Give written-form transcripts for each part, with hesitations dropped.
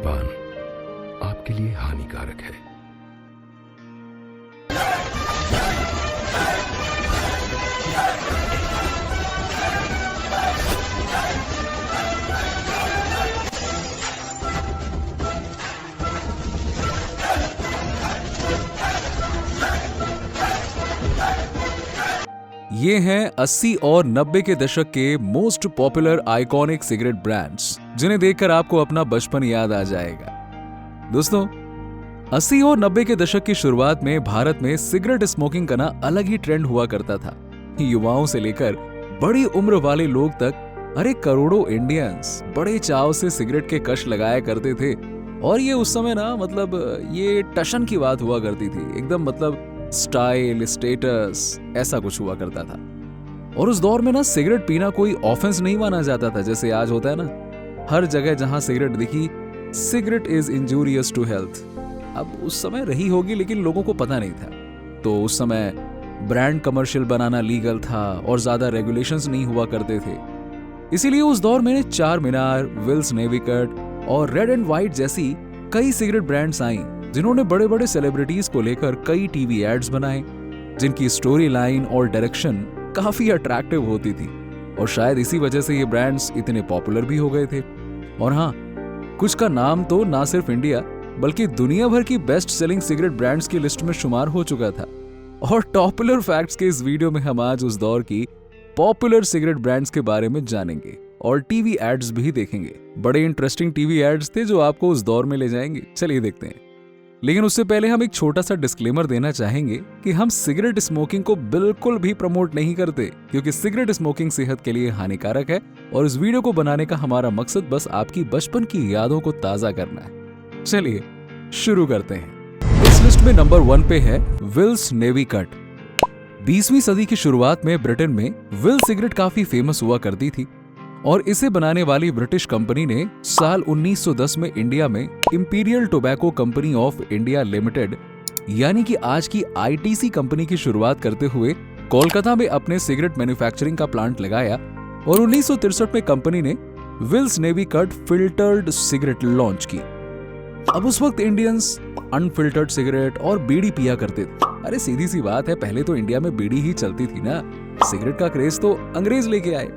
धूम्रपान आपके लिए हानिकारक है। ये हैं 80 और 90 के दशक के most popular iconic cigarette brands, जिन्हें देखकर आपको अपना बचपन याद आ जाएगा। दोस्तों, 80 और 90 के दशक की शुरुआत में भारत में सिगरेट स्मोकिंग का ना अलग ही ट्रेंड हुआ करता था। युवाओं से लेकर बड़ी उम्र वाले लोग तक, अरे करोड़ों इंडियंस बड़े चाव से सिगरेट के कश लगाया करते थे। और ये उस समय ना ये टशन की बात हुआ करती थी, एकदम स्टाइल, स्टेटस, ऐसा कुछ हुआ करता था। और उस दौर में ना सिगरेट पीना कोई ऑफेंस नहीं माना जाता था, जैसे आज होता है ना। हर जगह जहां सिगरेट दिखी, cigarette is injurious to health. अब उस समय रही होगी, लेकिन लोगों को पता नहीं था। तो उस समय ब्रांड कमर्शियल बनाना लीगल था और ज्यादा रेगुलेशंस नहीं हुआ करते थे। इसीलिए उस दौर में चार मीनार, विल्स नेवी कट और रेड एंड व्हाइट जैसी कई सिगरेट ब्रांड्स आई, जिन्होंने बड़े बड़े सेलिब्रिटीज को लेकर कई टीवी एड्स बनाए, जिनकी स्टोरी लाइन और डायरेक्शन काफी अट्रैक्टिव होती थी। और शायद इसी वजह से ये ब्रांड्स इतने पॉपुलर भी हो गए थे। और हाँ, कुछ का नाम तो ना सिर्फ इंडिया बल्कि दुनिया भर की बेस्ट सेलिंग सिगरेट ब्रांड्स की लिस्ट में शुमार हो चुका था। और टॉपुलर फैक्ट्स के इस वीडियो में हम आज उस दौर की पॉपुलर सिगरेट ब्रांड्स के बारे में जानेंगे और टीवी एड्स भी देखेंगे। बड़े इंटरेस्टिंग टीवी एड्स थे जो आपको उस दौर में ले जाएंगे। चलिए देखते हैं। लेकिन उससे पहले हम एक छोटा सा डिस्क्लेमर देना चाहेंगे कि हम सिगरेट स्मोकिंग को बिल्कुल भी प्रमोट नहीं करते, क्योंकि सिगरेट स्मोकिंग सेहत के लिए हानिकारक है। और इस वीडियो को बनाने का हमारा मकसद बस आपकी बचपन की यादों को ताजा करना है। चलिए शुरू करते हैं। इस लिस्ट में नंबर 1 पे है विल्स नेवी कट। 20वीं सदी की शुरुआत में ब्रिटेन में विल्स सिगरेट काफी फेमस हुआ करती थी और इसे बनाने वाली ब्रिटिश कंपनी ने साल 1910 में इंडिया में imperial tobacco company of India limited, यानी कि आज की आईटीसी कंपनी की शुरुआत करते हुए कोलकाता में अपने सिगरेट मैन्युफैक्चरिंग का प्लांट लगाया। और 1963 में कंपनी ने Wills Navy Cut filtered cigarette launch की। अब उस वक्त इंडियंस अनफिल्टर्ड सिगरेट और बीड़ी पिया करते थे। अरे सीधी सी बात है, पहले तो इंडिया में बीड़ी ही चलती थी ना, सिगरेट का क्रेज तो अंग्रेज लेके आए।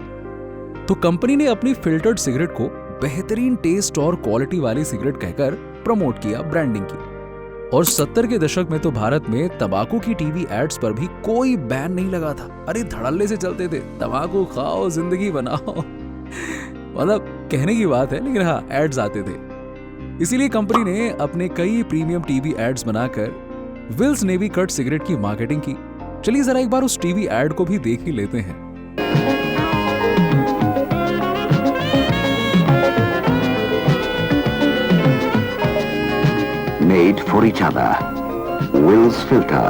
तो कंपनी ने अपनी फिल्टर्ड सिगरेट को बेहतरीन टेस्ट और क्वालिटी वाली सिगरेट कहकर प्रमोट किया, ब्रांडिंग की। और 70 के दशक में तो भारत में तंबाकू की टीवी एड्स पर भी कोई बैन नहीं लगा था। अरे धड़ल्ले से चलते थे, तंबाकू खाओ जिंदगी बनाओ। कहने की बात है, लेकिन हाँ, एड्स आते थे। इसीलिए कंपनी ने अपने कई प्रीमियम टीवी एड्स बनाकर विल्स नेवी कट सिगरेट की मार्केटिंग की। चलिए जरा एक बार उस टीवी एड को भी देख ही लेते हैं। Made for each other. Will's filter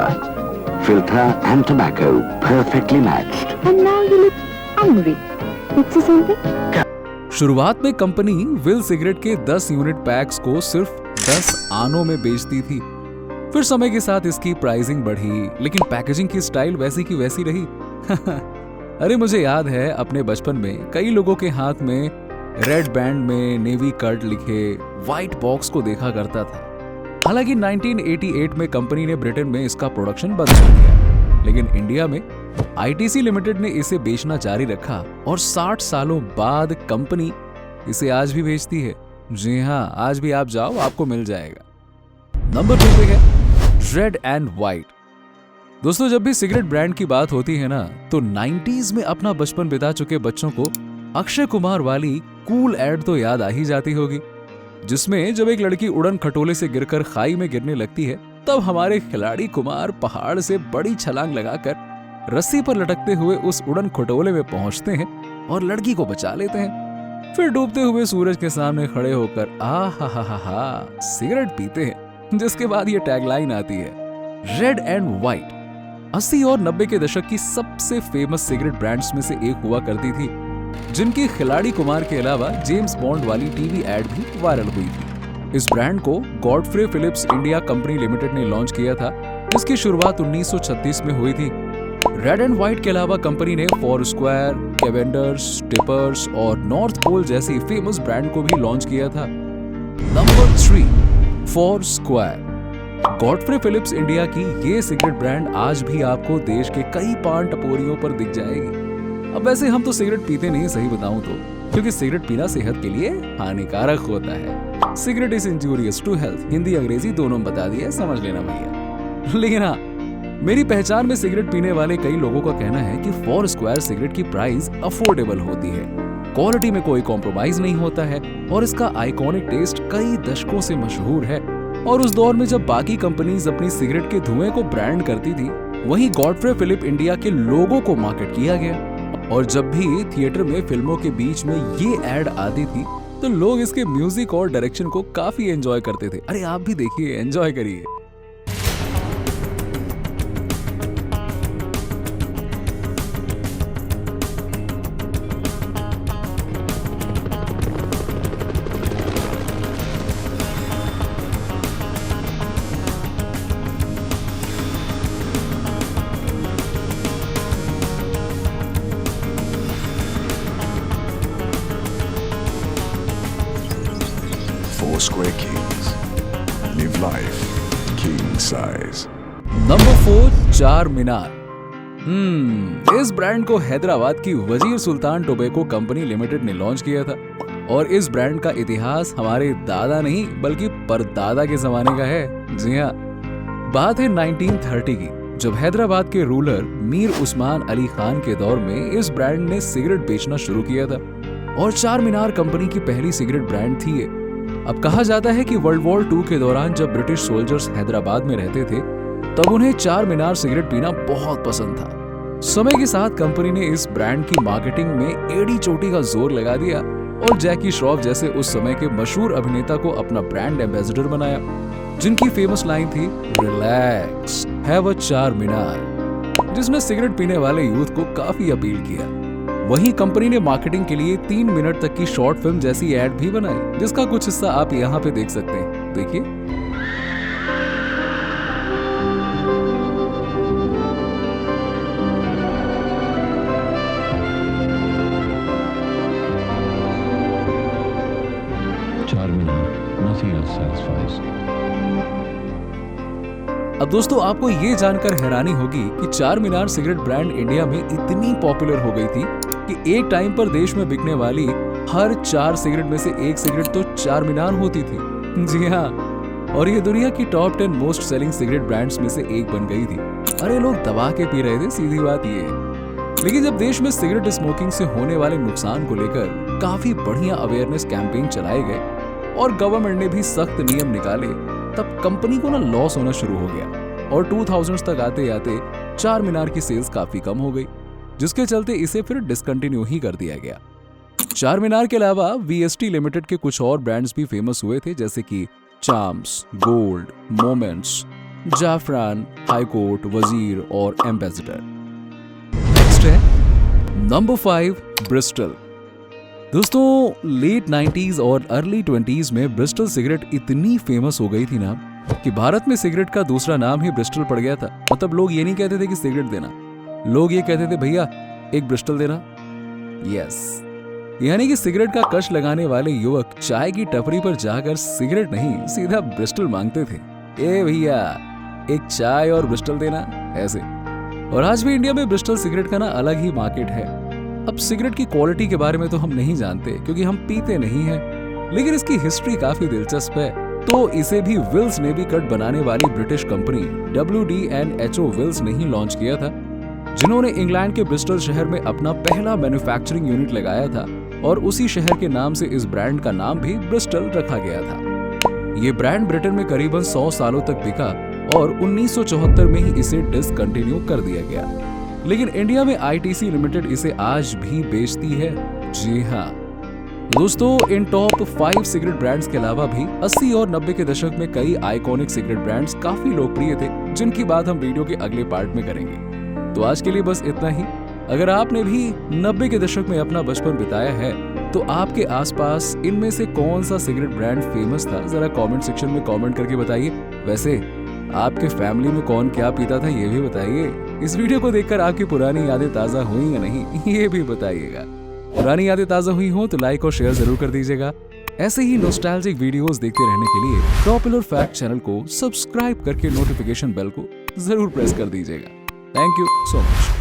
and tobacco perfectly matched. And now you look hungry. Let's see something? शुरुआत में कंपनी विल सिगरेट के 10 यूनिट पैक्स को सिर्फ 10 आनों में बेचती थी। फिर समय के साथ इसकी प्राइसिंग बढ़ी, लेकिन पैकेजिंग की स्टाइल वैसी की वैसी रही। अरे मुझे याद है अपने बचपन में कई लोगों के हाथ में रेड बैंड में नेवी कट लिखे व्हाइट बॉक्स को देखा करता था। हालांकि 1988 में कंपनी ने ब्रिटेन में इसका प्रोडक्शन बंद कर दिया, लेकिन इंडिया में आईटीसी लिमिटेड ने इसे बेचना जारी रखा और 60 सालों बाद कंपनी इसे आज भी बेचती है। जी हाँ, आज भी आप जाओ, आपको मिल जाएगा। नंबर 2 पे है रेड एंड व्हाइट। दोस्तों, जब भी सिगरेट ब्रांड की बात होती है ना, तो 90s में अपना बचपन बिता चुके बच्चों को अक्षय कुमार वाली कूल एड तो याद आ ही जाती होगी, जिसमें जब एक लड़की उड़न खटोले से गिरकर खाई में गिरने लगती है, तब हमारे खिलाड़ी कुमार पहाड़ से बड़ी छलांग लगाकर रस्सी पर लटकते हुए उस उड़न खटोले में पहुंचते हैं और लड़की को बचा लेते हैं। फिर डूबते हुए सूरज के सामने खड़े होकर हा सिगरेट पीते हैं, जिसके बाद ये टैगलाइन आती है, रेड एंड व्हाइट 80 और 90 के दशक की सबसे फेमस सिगरेट ब्रांड्स में से एक हुआ करती थी, जिनकी खिलाड़ी कुमार के अलावा जेम्स बॉन्ड वाली टीवी एड भी वायरल हुई थी। इस ब्रांड को Godfrey Phillips India company limited ने लॉन्च किया था, जिसकी शुरुआत 1936 में हुई थी। रेड एंड व्हाइट के अलावा कंपनी ने फोरस्क्वायर, कैवेंडर्स, टिपर्स और नॉर्थ पोल जैसी फेमस ब्रांड को भी लॉन्च किया था। Number 3, four square. Godfrey Phillips India की ये सिगरेट ब्रांड आज भी आपको देश के कई पान टपोरियों पर दिख जाएगी। अब वैसे हम तो सिगरेट पीते नहीं, सही बताऊं तो, क्योंकि सिगरेट पीना सेहत के लिए हानिकारक होता है। Cigarette is injurious to health, Hindi अंग्रेजी दोनों में बता दिया, समझ लेना भैया। लेकिन हाँ, मेरी पहचान में सिगरेट पीने वाले कई लोगों का कहना है कि फोर स्क्वायर सिगरेट की प्राइस अफोर्डेबल होती है, क्वालिटी में कोई कॉम्प्रोमाइज नहीं होता है और इसका आइकॉनिक टेस्ट कई दशकों से मशहूर है। और उस दौर में जब बाकी कंपनीज अपनी सिगरेट के धुएं को ब्रांड करती थी, वहीं गॉडफ्रे फिलिप इंडिया के लोगो को मार्केट किया गया। और जब भी थिएटर में फिल्मों के बीच में ये एड आती थी तो लोग इसके म्यूजिक और डायरेक्शन को काफी एंजॉय करते थे। अरे आप भी देखिए, एंजॉय करिए। Foursquare Kings. Live life king size. Number 4, चार मीनार। इस ब्रांड को हैदराबाद की वजीर सुल्तान टोबैको कंपनी लिमिटेड ने लॉन्च किया था और इस ब्रांड का इतिहास हमारे दादा नहीं बल्कि परदादा के जमाने का है। जी हाँ, बात है 1930 की, जब हैदराबाद के रूलर मीर उस्मान अली खान के दौर में इस ब्रांड ने सिगरेट बेचना शुरू किया था और चार मीनार कंपनी की पहली सिगरेट ब्रांड थी ये। अब कहा जाता है कि वर्ल्ड वॉर 2 के दौरान जब ब्रिटिश सोल्जर्स हैदराबाद में रहते थे तब उन्हें चार मीनार सिगरेट पीना बहुत पसंद था। समय के साथ कंपनी ने इस ब्रांड की मार्केटिंग में एड़ी चोटी का जोर लगा दिया और जैकी श्रॉफ जैसे उस समय के मशहूर अभिनेता को अपना ब्रांड एम्बेसडर बनाया, जिनकी फेमस लाइन थी रिलैक्स, हैव अ चार मीनार, जिसने सिगरेट पीने वाले यूथ को काफी अपील किया। वहीं कंपनी ने मार्केटिंग के लिए 3 मिनट तक की शॉर्ट फिल्म जैसी एड भी बनाई, जिसका कुछ हिस्सा आप यहाँ पे देख सकते हैं, देखिए। चार मीनार, nothing else satisfies. अब दोस्तों आपको ये जानकर हैरानी होगी कि चार मीनार सिगरेट ब्रांड इंडिया में इतनी पॉपुलर हो गई थी कि एक टाइम पर देश में बिकने वाली हर 4 सिगरेट में से एक सिगरेट तो चार मीनार होती थी। जी हाँ, और ये दुनिया की top 10 most selling cigarette brands में से एक बन गई थी। अरे लोग दबा के पी रहे थे, सीधी बात ये है। लेकिन जब देश में सिगरेट स्मोकिंग से होने वाले नुकसान को लेकर काफी बढ़िया अवेयरनेस कैंपेन चलाए गए और गवर्नमेंट ने भी सख्त नियम निकाले, तब कंपनी को ना लॉस होना शुरू हो गया और 2000s तक आते आते चार मीनार की सेल्स काफी कम हो गई, जिसके चलते इसे फिर डिसकंटिन्यू ही कर दिया गया। चार मीनार के अलावा वीएसटी लिमिटेड के कुछ और ब्रांड्स भी फेमस हुए थे, जैसे कि चाम्स, गोल्ड, मोमेंट्स, जाफरान, हाईकोर्ट, वजीर और एम्बेसडर। नेक्स्ट है नंबर 5, ब्रिस्टल। दोस्तों लेट 90s और अर्ली 20s में ब्रिस्टल सिगरेट इतनी फेमस हो गई थी ना कि भारत में सिगरेट का दूसरा नाम ही ब्रिस्टल पड़ गया था। मतलब लोग ये नहीं कहते थे कि सिगरेट देना, लोग ये कहते थे भैया एक ब्रिस्टल देना। यस, यानी कि सिगरेट का कश लगाने वाले युवक चाय की टपरी पर जाकर सिगरेट नहीं सीधा ब्रिस्टल मांगते थे। ए भैया एक चाय और ब्रिस्टल देना, ऐसे। और आज भी इंडिया में ब्रिस्टल सिगरेट का ना अलग ही मार्केट है। अब सिगरेट की क्वालिटी के बारे में तो हम नहीं जानते क्योंकि हम पीते नहीं हैं, लेकिन इसकी हिस्ट्री काफी दिलचस्प है। तो इसे भी विल्स ने भी कट बनाने वाली ब्रिटिश कंपनी WD&HO विल्स ने ही लॉन्च किया था, जिन्होंने इंग्लैंड के ब्रिस्टल शहर में अपना पहला मैन्युफैक्चरिंग यूनिट लगाया था और उसी शहर के नाम से इस ब्रांड का नाम भी ब्रिस्टल रखा गया था। ये ब्रांड ब्रिटेन में करीबन 100 सालों तक बिका और 1974 में ही इसे डिसकंटिन्यू कर दिया गया, लेकिन इंडिया में ITC लिमिटेड इसे आज भी बेचती है। जी हाँ दोस्तों, इन टॉप 5 सिगरेट ब्रांड्स के अलावा भी 80 और 90 के दशक में कई आइकॉनिक सिगरेट ब्रांड्स काफी लोकप्रिय थे, जिनकी बात हम वीडियो के अगले पार्ट में करेंगे। तो आज के लिए बस इतना ही। अगर आपने भी 90 के दशक में अपना बचपन बिताया है तो आपके आसपास इनमें से कौन सा सिगरेट ब्रांड फेमस था, जरा कमेंट सेक्शन में कमेंट करके बताइए। वैसे आपके फैमिली में कौन क्या पीता था ये भी बताइए। इस वीडियो को देखकर आपकी पुरानी यादें ताजा हुई या नहीं ये भी बताइएगा। पुरानी यादें ताजा हुई हो तो लाइक और शेयर जरूर कर दीजिएगा। ऐसे ही नॉस्टैल्जिक वीडियोस देखते रहने के लिए पॉपुलर फैक्ट चैनल को सब्सक्राइब करके नोटिफिकेशन बेल को जरूर प्रेस कर दीजिएगा। Thank you so much.